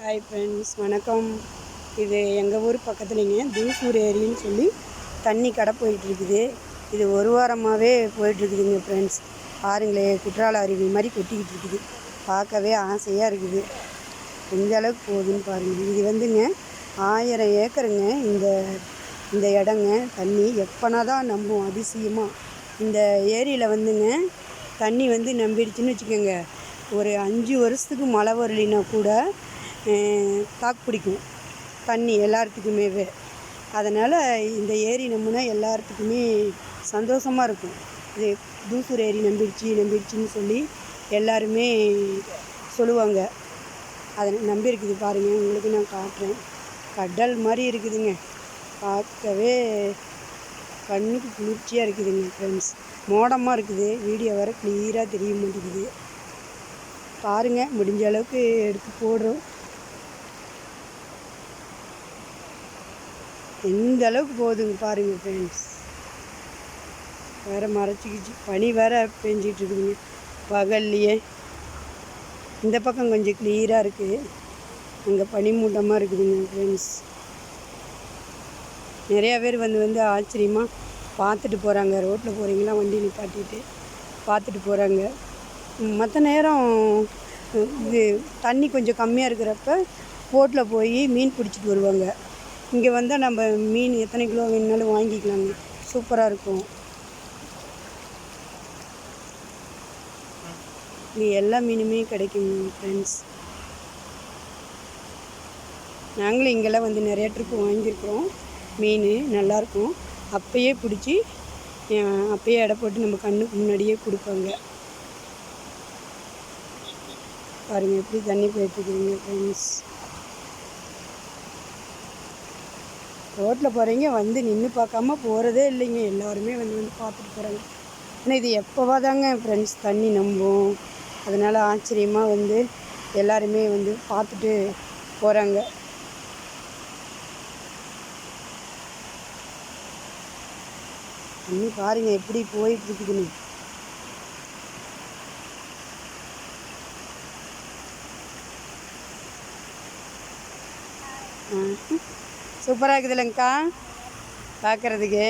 Hi friends, வணக்கம். இது எங்கள் ஊர் பக்கத்துலேங்க தூசூர் ஏரின்னு சொல்லி தண்ணி கடை போயிட்டுருக்குது. இது ஒரு வாரமாகவே போயிட்டுருக்குதுங்க ஃப்ரெண்ட்ஸ். பாருங்களேன், குற்றால அருவி மாதிரி கொட்டிக்கிட்டு இருக்குது. பார்க்கவே ஆசையாக இருக்குது. எந்த அளவுக்கு போகுதுன்னு பாருங்கள். இது வந்துங்க 1000 ஏக்கருங்க இந்த இடங்க. தண்ணி எப்போனா தான் நம்பும் அதிசயமாக. இந்த ஏரியில் வந்துங்க தண்ணி வந்து நம்பிடுச்சுன்னு வச்சுக்கோங்க, ஒரு 5 வருஷத்துக்கு மழை வரலினா கூட தாக்கு பிடிக்கும் தண்ணி எல்லாத்துக்குமே. அதனால் இந்த ஏரி நம்பினா எல்லாத்துக்குமே சந்தோஷமாக இருக்கும். இது தூசூர் ஏரி நம்பிடுச்சின்னு சொல்லி எல்லாருமே சொல்லுவாங்க. அதை நம்பியிருக்குது பாருங்கள், உங்களுக்கு நான் காட்டுறேன். கடல் மாதிரி இருக்குதுங்க, பார்க்கவே கண்ணுக்கு குளிர்ச்சியாக இருக்குதுங்க ஃப்ரெண்ட்ஸ். மோடமாக இருக்குது, வீடியோ வர கிளியராக தெரிய மாட்டேங்குது. பாருங்கள், முடிஞ்ச அளவுக்கு எடுத்து போடுறோம். எந்த அளவுக்கு போகுதுங்க பாருங்கள் ஃப்ரெண்ட்ஸ். வேறு மறைச்சிக்கிச்சு, பனி வேறு பெஞ்சிட்டு இருக்குதுங்க பகல்லையே. இந்த பக்கம் கொஞ்சம் கிளியராக இருக்குது, அங்கே பனி மூட்டமாக இருக்குதுங்க ஃப்ரெண்ட்ஸ். நிறையா பேர் வந்து ஆச்சரியமாக பார்த்துட்டு போகிறாங்க. ரோட்டில் போகிறீங்களா, வண்டி நிப்பாட்டிட்டு பார்த்துட்டு போகிறாங்க. மற்ற நேரம் இது தண்ணி கொஞ்சம் கம்மியாக இருக்கிறப்ப போட்டில் போய் மீன் பிடிச்சிட்டு வருவாங்க. இங்கே வந்தால் நம்ம மீன் எத்தனை கிலோ வேணுனாலும் வாங்கிக்கலாங்க, சூப்பராக இருக்கும். இங்கே எல்லா மீனுமே கிடைக்கும் ஃப்ரெண்ட்ஸ். நாங்களும் இங்கெல்லாம் வந்து நிறையா ட்ரிப்பு வாங்கியிருக்கிறோம். மீன் நல்லாயிருக்கும். அப்போயே பிடிச்சி அப்போயே எடை போட்டு நம்ம கண்ணுக்கு முன்னாடியே கொடுப்பாங்க. பாருங்கள் எப்படி தண்ணி போயிட்டுருக்குதுங்க ஃப்ரெண்ட்ஸ். ரோட்டில் போகிறீங்க வந்து நின்று பார்க்காம போகிறதே இல்லைங்க. எல்லாருமே வந்து பார்த்துட்டு போகிறாங்க. ஆனால் இது எப்போவாதாங்க ஃப்ரெண்ட்ஸ் தண்ணி நம்பும். அதனால் ஆச்சரியமாக வந்து எல்லாருமே வந்து பார்த்துட்டு போகிறாங்க. தண்ணி பாருங்கள் எப்படி போயிட்டுருக்குதுன்னு. சூப்பராக இருக்குது இல்லைங்கக்கா பார்க்குறதுக்கு.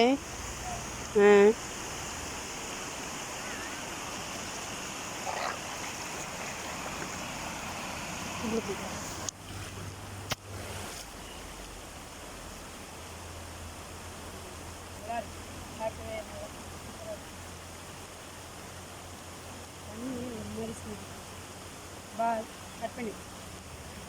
தண்ணி ஒரு மாதிரி கட் பண்ணி